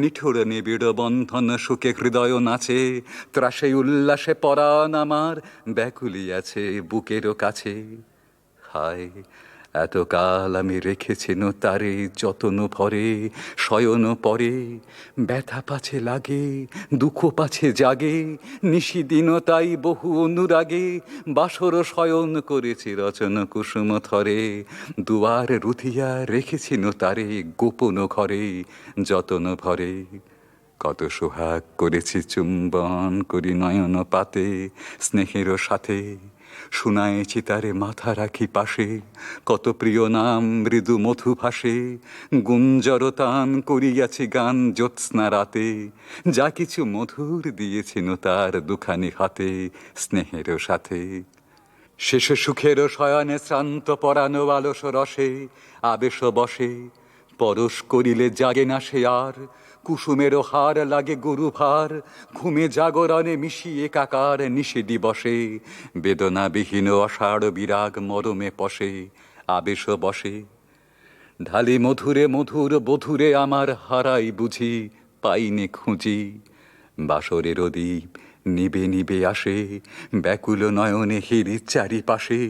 নিঠুর নিবিড় বন্ধন সুখে হৃদয় নাচে, ত্রাসে উল্লাসে পরাণ আমার ব্যাকুলিয়াছে বুকেরও কাছে। হায় এতকাল আমি রেখেছি তারে যতন ভরে, শয়ন পরে ব্যথা পাছে লাগে দুঃখ পাছে জাগে, নিশিদিন তাই বহু অনুরাগে, বাসর শয়ন করেছি রচন কুসুম থরে, দুয়ার রুধিয়া রেখেছি তারে গোপন ঘরে যতন ভরে। কত সোহাগ করেছি চুম্বন করি নয়ন পাতে স্নেহের সাথে, শুনাইছি তারে মাথা রাখি পাশে, কত প্রিয় নাম মৃদু মধু ভাসে, গুঞ্জরতান করিয়াছি গান জ্যোৎস্না রাতে, যা কিছু মধুর দিয়েছিল তার দুখানি হাতে স্নেহের সাথে। শেষ সুখের শয়নে শ্রান্ত পরানো আলস রসে আবেশ বসে, পরশ করিলে জাগে না সে আর, কুসুমেরও হার লাগে গরু ভার, ঘুমে জাগরণে মিশিয়ে কাকার নিশে দিবসে, বেদনাবিহীন অষাঢ় বিরাগ মরমে পশে আবেশ বসে। ঢালি মধুরে মধুর বধুরে আমার হারাই বুঝি পাইনে খুঁজি, বাসরের দ্বীপ নিবে নিবে আসে, ব্যাকুল নয়নে হেরির চারিপাশে,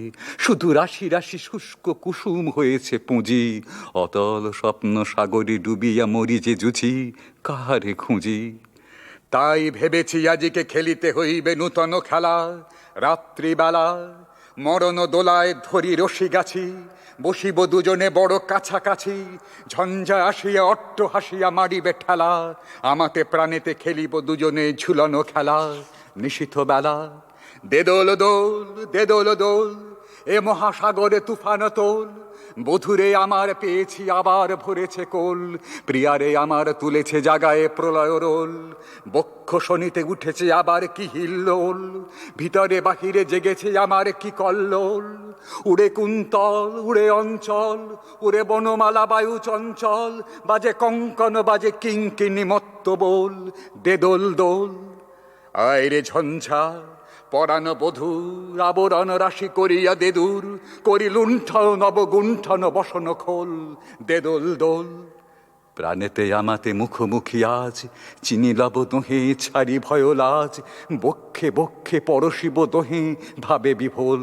শুধু রাশি রাশি শুষ্ক কুসুম হয়েছে পুঁজি, অতল স্বপ্ন সাগরে ডুবিয়া মরি যে জুছি, কাহারে খুঁজি। তাই ভেবেছি আজকে খেলিতে হইবে নূতন খেলা, রাত্রিবেলা মরণ দোলায় ধরি রশি গাছি, বসিব দুজনে বড় কাছাকাছি, ঝঞ্ঝা আসিয়া অট্ট হাসিয়া মারিবে ঠেলা, আমাতে প্রাণেতে খেলিব দুজনে ঝুলনো খেলা। নিশীথ বেলা দেদোল দোল দেদোল দোল, এ মহাসাগরে তুফান তোল, বধুরে আমার পেয়েছি আবার ভরেছে কোল, প্রিয়ারে আমার তুলেছে জাগায় প্রলয় রোল, বক্ষ শনিতে উঠেছে আবার কি হিল্লোল, ভিতরে বাহিরে জেগেছে আমার কি কল্লোল, উড়ে কুন্তল উড়ে অঞ্চল, উড়ে বনমালা বায়ু চঞ্চল, বাজে কঙ্কন বাজে কিঙ্কিনি মত্ত বোল, দেদোল দোল। আয় রে ঝঞ্ঝা পরাণ বধূর, আবরণ রাশি করিয়া দেদুর, করি লুণ্ঠন নবগুণ্ঠন বসন খোল, দেদোল দোল। প্রাণেতে আমাতে মুখোমুখি আজ, চিনি লব দোহে ছাড়ি ভয় লাজ, বক্ষে বক্ষে পরশিব দোহে ভাবে বিভোল,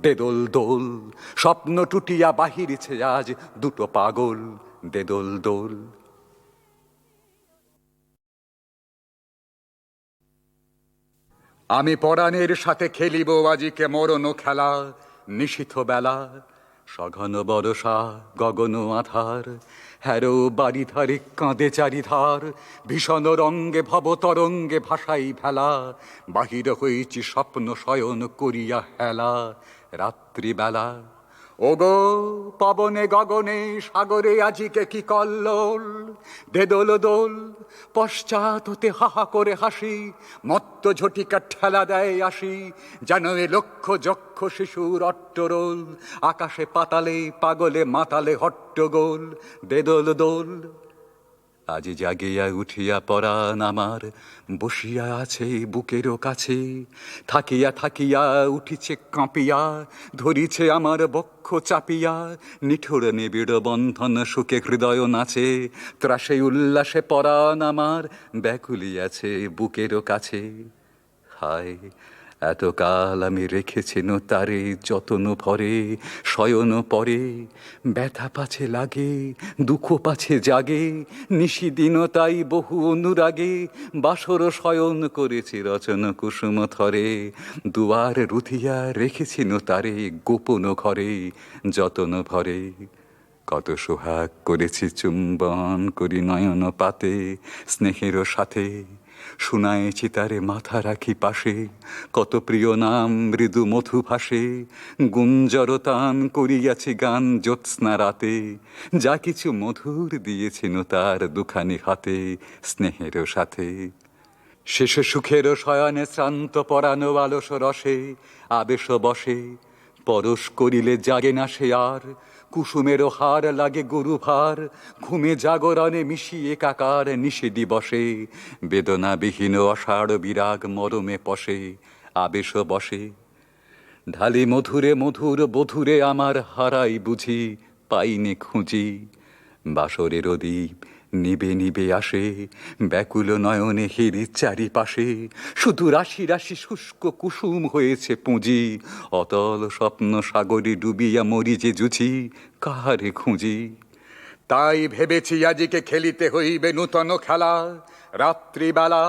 দেদোল দোল। স্বপ্ন টুটিয়া বাহিরেছে আজ দুটো পাগল, দেদোল দোল। আমি পরাণের সাথে খেলিব আজিকে মরণ খেলা, নিশীথ বেলা সঘন বরষা গগন আধার, হ্যারো বাড়ি ধারে কাঁদে চারিধার, ভীষণ রঙ্গে ভব তরঙ্গে ভাসাই ভেলা, বাহির হইছি স্বপ্ন শয়ন করিয়া হেলা, রাত্রিবেলা ওগো পবনে গগনে সাগরে আজিকে কি কল্লোল, দেদোল দোল। পশ্চাৎ হতে হাহা করে হাসি, মত্ত ঝটিকা ঠেলা দেয় আসি, যেন এ লক্ষ যক্ষ শিশুর অট্টরোল, আকাশে পাতালে পাগলে মাতালে হট্টগোল, দেদোল দোল। আজ জাগিয়া উঠিয়া পরাণ আমার বসিয়া আছে বুকেরও কাছে, থাকিয়া থাকিয়া উঠিছে কাঁপিয়া, ধরিছে আমার বক্ষ চাপিয়া, নিঠুর নিবিড় বন্ধন সুখে হৃদয় নাচে, ত্রাসে উল্লাসে পরাণ আমার ব্যাকুলিয়াছে বুকেরও কাছে। হায় এতকাল আমি রেখেছি তারে যতন ভরে, শয়ন পরে ব্যথা পাছে লাগে দুঃখ পাছে জাগে, নিশিদিন তাই বহু অনুরাগে, বাসর শয়ন করেছি রচন কুসুম থরে, দুয়ার রুধিয়া রেখেছি তারে গোপন ঘরে যতন ভরে। কত সোহাগ করেছি চুম্বন করি নয়ন পাতে স্নেহের সাথে, শুনায়েছি তারে মাথা রাখি পাশে, কত প্রিয় নাম মৃদু মধু ভাসে, গুঞ্জরতান করিয়াছি গান জ্যোৎস্না রাতে, যা কিছু মধুর দিয়েছিল তার দুখানি হাতে স্নেহের সাথে। শেষ সুখের শয়নে শ্রান্ত পরানো আলস রসে, আবেশ বসে পরশ করিলে জাগে না সে আর, কুসুমেরও হার লাগে গরু ভার, ঘুমে জাগরণে মিশিয়ে কাকার নিশে দিবসে, বেদনাবিহীন অষাঢ় বিরাগ মরমে পশে, আবেশ বসে। ঢালি মধুরে মধুর বধুরে আমার হারাই বুঝি, পাইনে খুঁজি, বাসরের দ্বীপ নিবে নিবে আসে, ব্যাকুল নয়নে হেরির চারিপাশে, শুধু রাশি রাশি শুষ্ক কুসুম হয়েছে পুঁজি, অতল স্বপ্ন সাগরে ডুবিয়া মরি যে জুছি, কাহারে খুঁজি। তাই ভেবেছি আজিকে খেলিতে হইবে নূতন খেলা, রাত্রিবেলা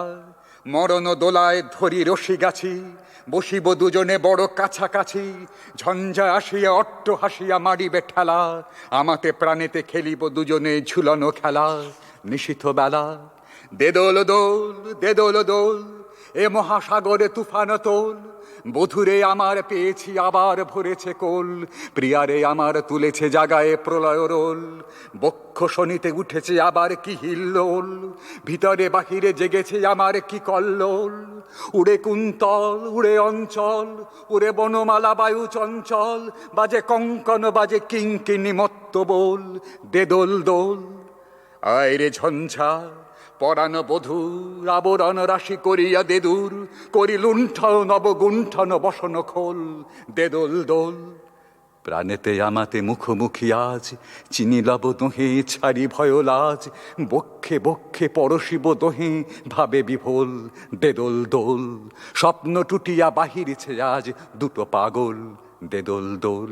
মরণ দোলায় ধরি রশি গাছি, বসিব দুজনে বড় কাছাকাছি, ঝঞ্ঝা আসিয়া অট্ট হাসিয়া মারিবে ঠেলা, আমাতে প্রাণেতে খেলিব দুজনে ঝুলনো খেলা। নিশীথ বেলা দেদোল দোল দেদোল দোল, এ মহাসাগরে তুফান তোল, বধুরে আমার পেয়েছি আবার ভরেছে কোল, প্রিয়ারে আমার তুলেছে জাগায় প্রলয় রোল, বক্ষ শনিতে উঠেছে আবার কি হিল্লোল, ভিতরে বাহিরে জেগেছে আমার কি কল্লোল, উড়ে কুন্তল উড়ে অঞ্চল, উড়ে বনমালা বায়ু চঞ্চল, বাজে কঙ্কন বাজে কিঙ্কিনি মত্ত বোল, দেদোল দোল। আয় রে ঝঞ্ঝা পরাণ বধূর, আবরণ রাশি করিয়া দেদুর, করি লুণ্ঠন নবগুণ্ঠন বসন খোল, দেদোল দোল। প্রাণেতে আমাতে মুখোমুখি আজ, চিনি লব দোহে ছাড়ি ভয় লাজ, বক্ষে বক্ষে পরশিব দোহে ভাবে বিভোল, দেদোল দোল স্বপ্ন টুটিয়া বাহিরেছে আজ দুটো পাগল, দেদোল দোল।